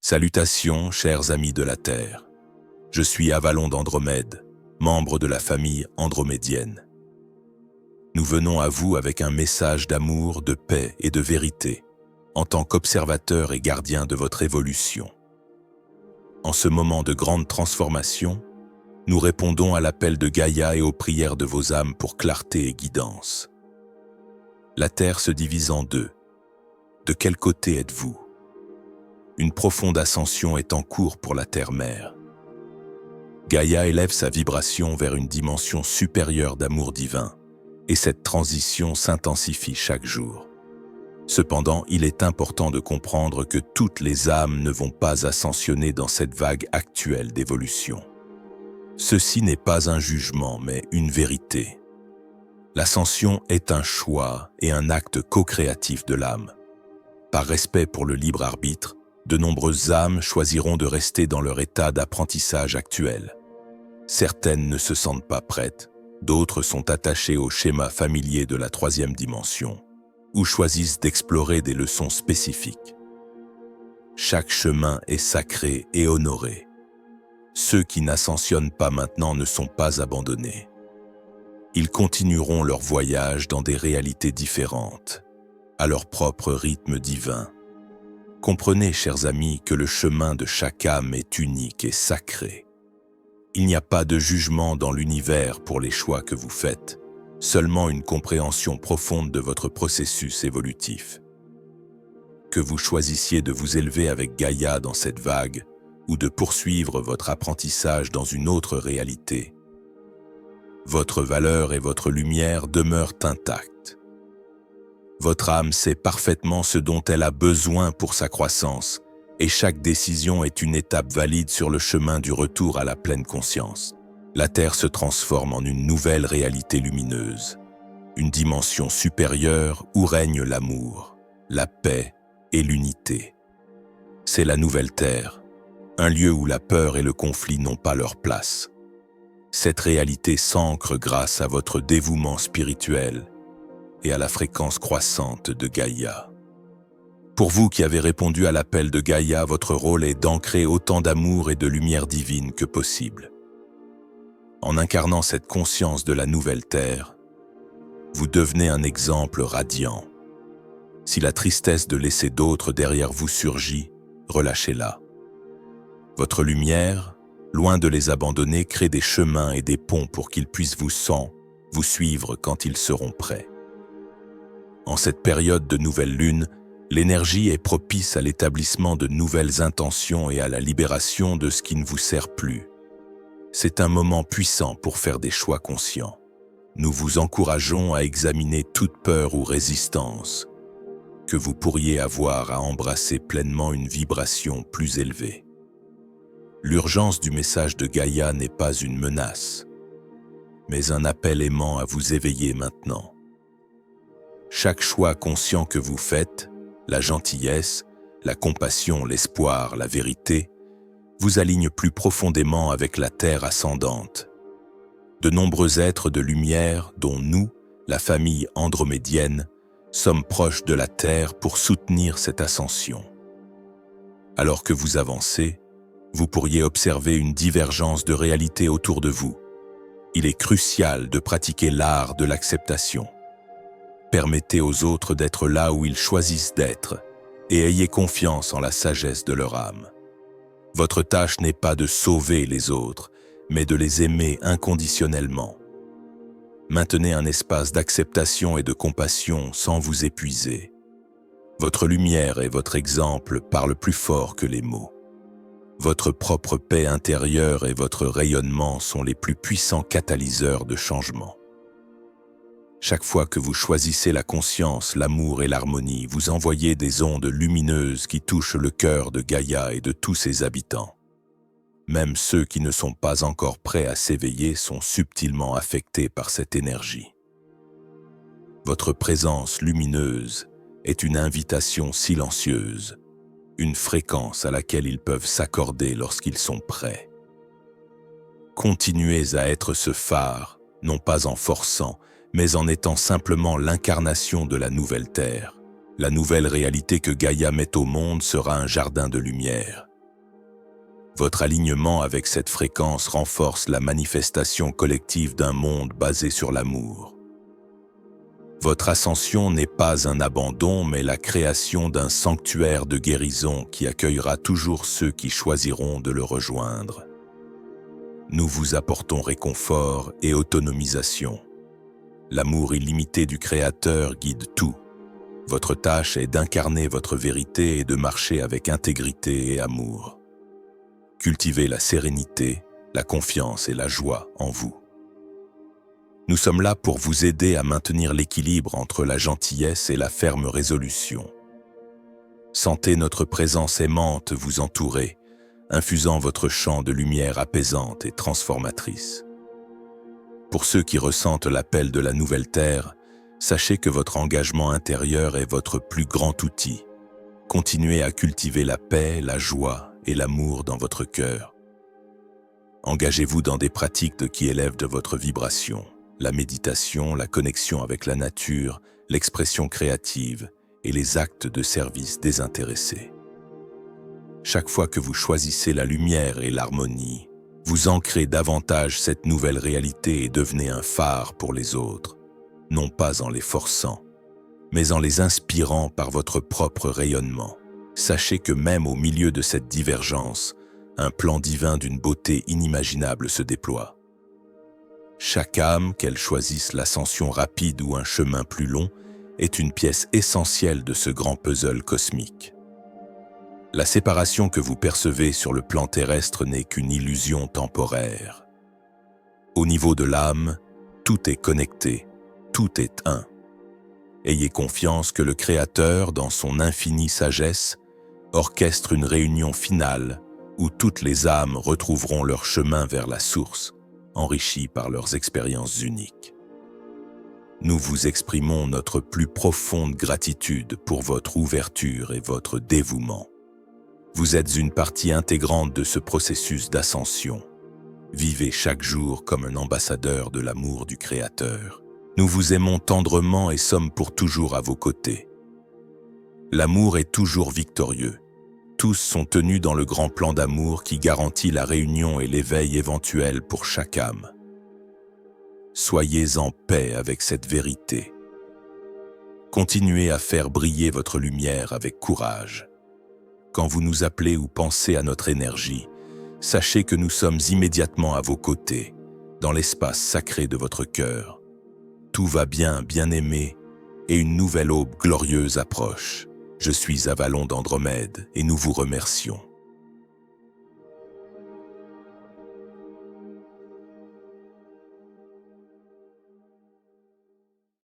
Salutations, chers amis de la Terre. Je suis Avalon d'Andromède, membre de la famille andromédienne. Nous venons à vous avec un message d'amour, de paix et de vérité, en tant qu'observateur et gardien de votre évolution. En ce moment de grande transformation, nous répondons à l'appel de Gaïa et aux prières de vos âmes pour clarté et guidance. La Terre se divise en deux. De quel côté êtes-vous ? Une profonde ascension est en cours pour la Terre-Mère. Gaïa élève sa vibration vers une dimension supérieure d'amour divin, et cette transition s'intensifie chaque jour. Cependant, il est important de comprendre que toutes les âmes ne vont pas ascensionner dans cette vague actuelle d'évolution. Ceci n'est pas un jugement, mais une vérité. L'ascension est un choix et un acte co-créatif de l'âme. Par respect pour le libre arbitre, de nombreuses âmes choisiront de rester dans leur état d'apprentissage actuel. Certaines ne se sentent pas prêtes, d'autres sont attachées au schéma familier de la troisième dimension, ou choisissent d'explorer des leçons spécifiques. Chaque chemin est sacré et honoré. Ceux qui n'ascensionnent pas maintenant ne sont pas abandonnés. Ils continueront leur voyage dans des réalités différentes, à leur propre rythme divin. Comprenez, chers amis, que le chemin de chaque âme est unique et sacré. Il n'y a pas de jugement dans l'univers pour les choix que vous faites, seulement une compréhension profonde de votre processus évolutif. Que vous choisissiez de vous élever avec Gaïa dans cette vague ou de poursuivre votre apprentissage dans une autre réalité, votre valeur et votre lumière demeurent intactes. Votre âme sait parfaitement ce dont elle a besoin pour sa croissance, et chaque décision est une étape valide sur le chemin du retour à la pleine conscience. La Terre se transforme en une nouvelle réalité lumineuse, une dimension supérieure où règne l'amour, la paix et l'unité. C'est la nouvelle Terre, un lieu où la peur et le conflit n'ont pas leur place. Cette réalité s'ancre grâce à votre dévouement spirituel et à la fréquence croissante de Gaïa. Pour vous qui avez répondu à l'appel de Gaïa, votre rôle est d'ancrer autant d'amour et de lumière divine que possible. En incarnant cette conscience de la nouvelle Terre, vous devenez un exemple radiant. Si la tristesse de laisser d'autres derrière vous surgit, relâchez-la. Votre lumière, loin de les abandonner, crée des chemins et des ponts pour qu'ils puissent vous suivre quand ils seront prêts. En cette période de nouvelle lune, l'énergie est propice à l'établissement de nouvelles intentions et à la libération de ce qui ne vous sert plus. C'est un moment puissant pour faire des choix conscients. Nous vous encourageons à examiner toute peur ou résistance que vous pourriez avoir à embrasser pleinement une vibration plus élevée. L'urgence du message de Gaïa n'est pas une menace, mais un appel aimant à vous éveiller maintenant. Chaque choix conscient que vous faites, la gentillesse, la compassion, l'espoir, la vérité, vous aligne plus profondément avec la Terre ascendante. De nombreux êtres de lumière, dont nous, la famille andromédienne, sommes proches de la Terre pour soutenir cette ascension. Alors que vous avancez, vous pourriez observer une divergence de réalité autour de vous. Il est crucial de pratiquer l'art de l'acceptation. Permettez aux autres d'être là où ils choisissent d'être et ayez confiance en la sagesse de leur âme. Votre tâche n'est pas de sauver les autres, mais de les aimer inconditionnellement. Maintenez un espace d'acceptation et de compassion sans vous épuiser. Votre lumière et votre exemple parlent plus fort que les mots. Votre propre paix intérieure et votre rayonnement sont les plus puissants catalyseurs de changement. Chaque fois que vous choisissez la conscience, l'amour et l'harmonie, vous envoyez des ondes lumineuses qui touchent le cœur de Gaïa et de tous ses habitants. Même ceux qui ne sont pas encore prêts à s'éveiller sont subtilement affectés par cette énergie. Votre présence lumineuse est une invitation silencieuse, une fréquence à laquelle ils peuvent s'accorder lorsqu'ils sont prêts. Continuez à être ce phare, non pas en forçant, mais en étant simplement l'incarnation de la nouvelle Terre. La nouvelle réalité que Gaïa met au monde sera un jardin de lumière, Votre alignement avec cette fréquence renforce la manifestation collective d'un monde basé sur l'amour. Votre ascension n'est pas un abandon, mais la création d'un sanctuaire de guérison qui accueillera toujours ceux qui choisiront de le rejoindre. Nous vous apportons réconfort et autonomisation. L'amour illimité du Créateur guide tout. Votre tâche est d'incarner votre vérité et de marcher avec intégrité et amour. Cultivez la sérénité, la confiance et la joie en vous. Nous sommes là pour vous aider à maintenir l'équilibre entre la gentillesse et la ferme résolution. Sentez notre présence aimante vous entourer, infusant votre champ de lumière apaisante et transformatrice. Pour ceux qui ressentent l'appel de la nouvelle terre, sachez que votre engagement intérieur est votre plus grand outil. Continuez à cultiver la paix, la joie et l'amour dans votre cœur. Engagez-vous dans des pratiques qui élèvent de votre vibration. La méditation, la connexion avec la nature, l'expression créative et les actes de service désintéressés. Chaque fois que vous choisissez la lumière et l'harmonie, vous ancrez davantage cette nouvelle réalité et devenez un phare pour les autres, non pas en les forçant, mais en les inspirant par votre propre rayonnement. Sachez que même au milieu de cette divergence, un plan divin d'une beauté inimaginable se déploie. Chaque âme, qu'elle choisisse l'ascension rapide ou un chemin plus long, est une pièce essentielle de ce grand puzzle cosmique. La séparation que vous percevez sur le plan terrestre n'est qu'une illusion temporaire. Au niveau de l'âme, tout est connecté, tout est un. Ayez confiance que le Créateur, dans son infinie sagesse, orchestre une réunion finale où toutes les âmes retrouveront leur chemin vers la source, enrichis par leurs expériences uniques. Nous vous exprimons notre plus profonde gratitude pour votre ouverture et votre dévouement. Vous êtes une partie intégrante de ce processus d'ascension. Vivez chaque jour comme un ambassadeur de l'amour du Créateur. Nous vous aimons tendrement et sommes pour toujours à vos côtés. L'amour est toujours victorieux. Tous sont tenus dans le grand plan d'amour qui garantit la réunion et l'éveil éventuel pour chaque âme. Soyez en paix avec cette vérité. Continuez à faire briller votre lumière avec courage. Quand vous nous appelez ou pensez à notre énergie, sachez que nous sommes immédiatement à vos côtés, dans l'espace sacré de votre cœur. Tout va bien, bien-aimé, et une nouvelle aube glorieuse approche. Je suis Avalon d'Andromède et nous vous remercions.